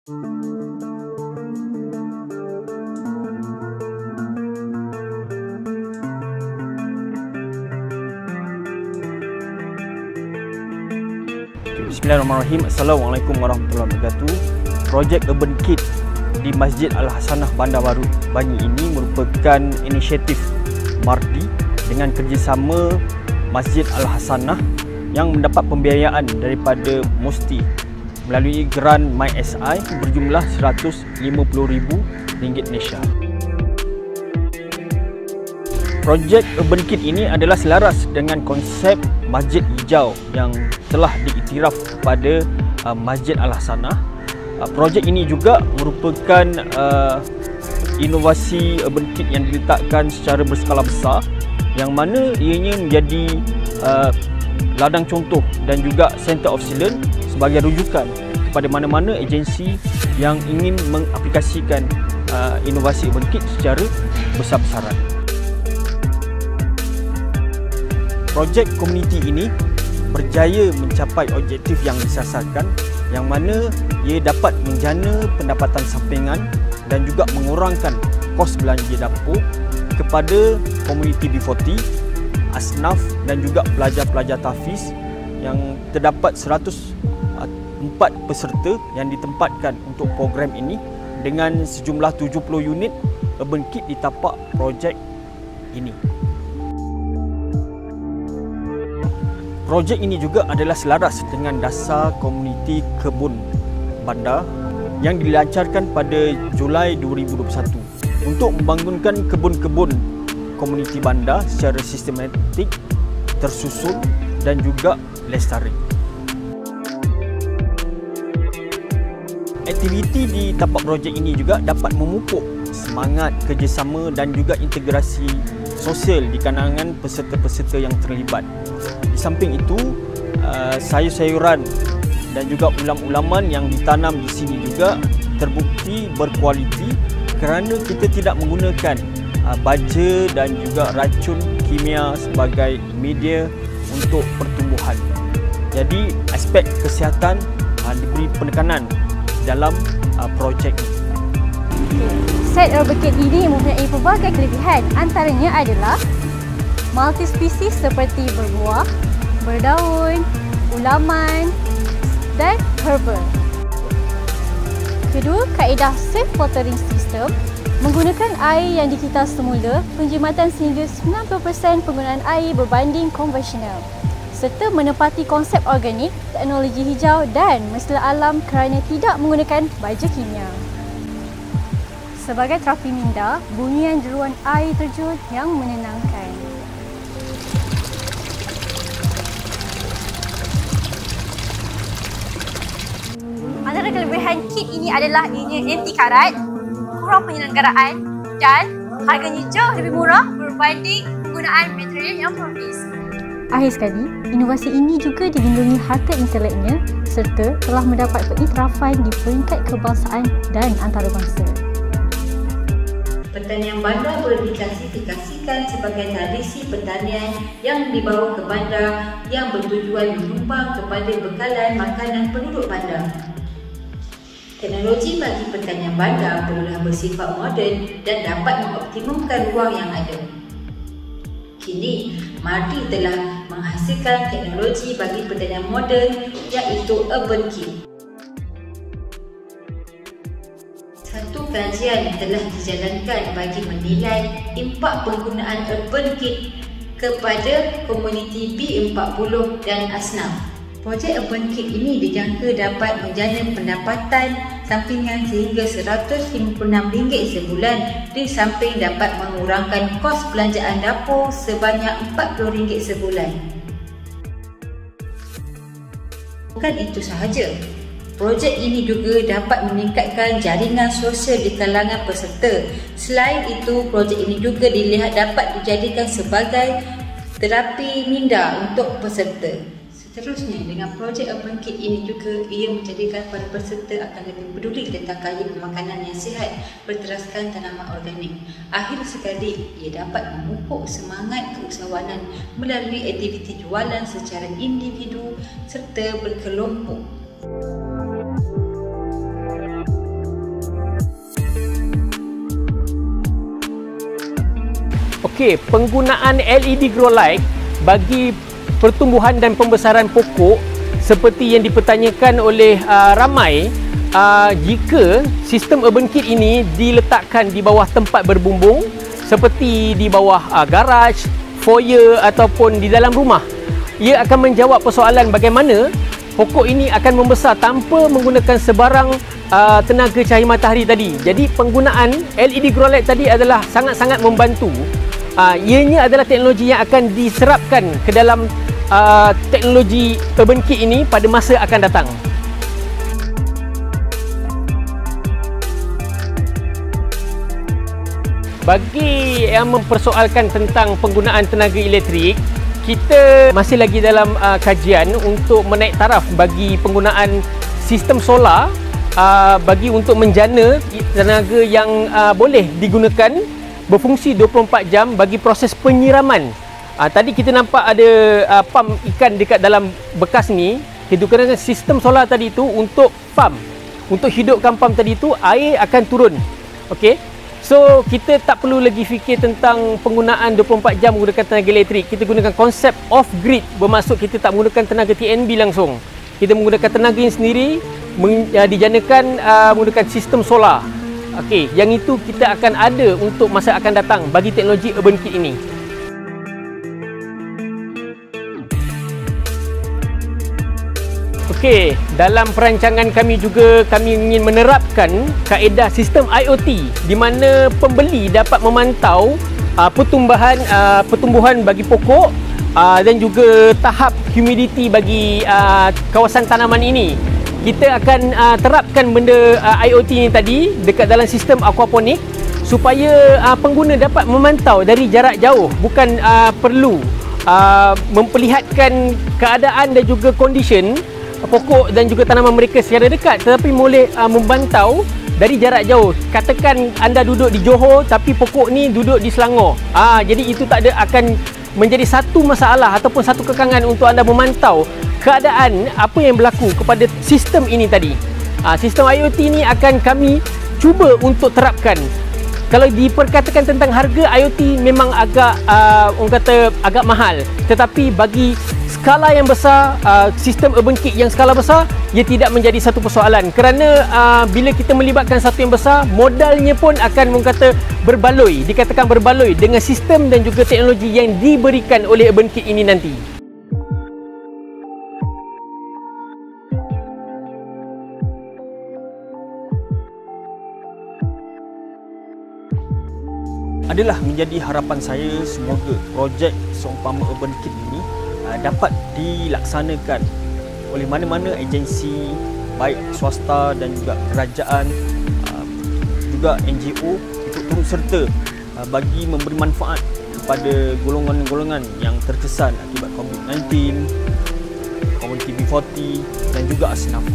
Bismillahirrahmanirrahim. Assalamualaikum warahmatullahi wabarakatuh. Projek Urban Kit di Masjid Al-Hasanah Bandar Baru Bangi ini merupakan inisiatif MARDI dengan kerjasama Masjid Al-Hasanah yang mendapat pembiayaan daripada MUSTI melalui geran MySI berjumlah RM150,000 Malaysia. Projek Urban Kit ini adalah selaras dengan konsep Masjid Hijau yang telah diiktiraf kepada Masjid Al-Hasanah. Projek ini juga merupakan inovasi Urban Kit yang diletakkan secara berskala besar, yang mana ianya menjadi ladang contoh dan juga Center of Excellence sebagai rujukan kepada mana-mana agensi yang ingin mengaplikasikan inovasi Urban Kit secara besar-besaran. Projek komuniti ini berjaya mencapai objektif yang disasarkan, yang mana ia dapat menjana pendapatan sampingan dan juga mengurangkan kos belanja dapur kepada komuniti B40, asnaf dan juga pelajar-pelajar tahfiz, yang terdapat 104 peserta yang ditempatkan untuk program ini dengan sejumlah 70 unit Urban Kit di tapak projek ini. Projek ini juga adalah selaras dengan dasar komuniti kebun bandar yang dilancarkan pada Julai 2021 untuk membangunkan kebun-kebun komuniti bandar secara sistematik, tersusun dan juga lestari. Aktiviti di tapak projek ini juga dapat memupuk semangat kerjasama dan juga integrasi sosial di kalangan peserta-peserta yang terlibat. Di samping itu, sayur-sayuran dan juga ulam-ulaman yang ditanam di sini juga terbukti berkualiti kerana kita tidak menggunakan baja dan juga racun kimia sebagai media untuk pertumbuhan. Jadi aspek kesihatan diberi penekanan dalam projek ini. Set Urban Kit ini mempunyai pelbagai kelebihan, antaranya adalah multi-spesies seperti berbuah, berdaun, ulaman dan herbal. Kedua, kaedah safe watering system menggunakan air yang dikitas semula, penjimatan sehingga 90% penggunaan air berbanding konvensional, serta menepati konsep organik, teknologi hijau dan mesra alam kerana tidak menggunakan baja kimia. Sebagai terapi minda, bunyian jeruan air terjun yang menenangkan. Antara kelebihan kit ini adalah ianya anti karat, kurang penyelenggaraan dan harganya jauh lebih murah berbanding penggunaan material yang profis. Akhir sekali, inovasi ini juga dilindungi harta inteleknya serta telah mendapat pengiktirafan di peringkat kebangsaan dan antarabangsa. Pertanian bandar boleh diklasifikasikan sebagai tradisi pertanian yang dibawa ke bandar yang bertujuan menyumbang kepada bekalan makanan penduduk bandar. Teknologi bagi pertanian bandar perlulah bersifat moden dan dapat mengoptimumkan ruang yang ada. Kini, MARDI telah menghasilkan teknologi bagi pertanian moden iaitu Urban Kit. Satu kajian telah dijalankan bagi menilai impak penggunaan Urban Kit kepada komuniti B40 dan asnaf. Projek Urban Kit ini dijangka dapat menjana pendapatan sampingan sehingga RM156 sebulan, di samping dapat mengurangkan kos belanjaan dapur sebanyak RM40 sebulan. Bukan itu sahaja, projek ini juga dapat meningkatkan jaringan sosial di kalangan peserta. Selain itu, projek ini juga dilihat dapat dijadikan sebagai terapi minda untuk peserta. Seterusnya, dengan projek Urban Kit ini juga ia menjadikan para peserta akan lebih peduli tentang gaya pemakanan yang sihat berteraskan tanaman organik. Akhir sekali, ia dapat memupuk semangat keusahawanan melalui aktiviti jualan secara individu serta berkelompok. Okey, penggunaan LED grow light bagi pertumbuhan dan pembesaran pokok seperti yang dipertanyakan oleh ramai, jika sistem urban kit ini diletakkan di bawah tempat berbumbung seperti di bawah garaj, foyer ataupun di dalam rumah, ia akan menjawab persoalan bagaimana pokok ini akan membesar tanpa menggunakan sebarang tenaga cahaya matahari tadi. Jadi penggunaan LED grow light tadi adalah sangat-sangat membantu. Ianya adalah teknologi yang akan diserapkan ke dalam teknologi urban kit ini pada masa akan datang. Bagi yang mempersoalkan tentang penggunaan tenaga elektrik, kita masih lagi dalam kajian untuk menaik taraf bagi penggunaan sistem solar bagi untuk menjana tenaga yang boleh digunakan berfungsi 24 jam bagi proses penyiraman. Tadi kita nampak ada pam ikan dekat dalam bekas ni. Kita gunakan sistem solar tadi tu untuk pam. Untuk hidupkan pam tadi tu, air akan turun. Okey. So, kita tak perlu lagi fikir tentang penggunaan 24 jam menggunakan tenaga elektrik. Kita gunakan konsep off-grid, bermaksud kita tak menggunakan tenaga TNB langsung. Kita menggunakan tenaga yang sendiri, dijanakan menggunakan sistem solar. Okey, yang itu kita akan ada untuk masa akan datang bagi teknologi urban kit ini. Okey, dalam perancangan kami juga kami ingin menerapkan kaedah sistem IoT di mana pembeli dapat memantau pertumbuhan bagi pokok dan juga tahap humidity bagi kawasan tanaman ini. Kita akan terapkan benda IoT ni tadi dekat dalam sistem aquaponik supaya pengguna dapat memantau dari jarak jauh, bukan perlu memperlihatkan keadaan dan juga condition pokok dan juga tanaman mereka secara dekat, tetapi boleh memantau dari jarak jauh. Katakan anda duduk di Johor tapi pokok ni duduk di Selangor. Jadi itu tak ada akan menjadi satu masalah ataupun satu kekangan untuk anda memantau keadaan apa yang berlaku kepada sistem ini tadi. Sistem IoT ni akan kami cuba untuk terapkan. Kalau diperkatakan tentang harga IoT memang agak orang kata agak mahal, tetapi bagi skala yang besar, sistem urban kit yang skala besar, ia tidak menjadi satu persoalan kerana bila kita melibatkan satu yang besar, modalnya pun akan orang kata berbaloi, dikatakan berbaloi dengan sistem dan juga teknologi yang diberikan oleh urban kit ini nanti. Adalah menjadi harapan saya semoga projek seumpama urban kit ini dapat dilaksanakan oleh mana-mana agensi baik swasta dan juga kerajaan, juga NGO untuk turut serta bagi memberi manfaat kepada golongan-golongan yang terkesan akibat COVID-19, komuniti B40 dan juga asnaf.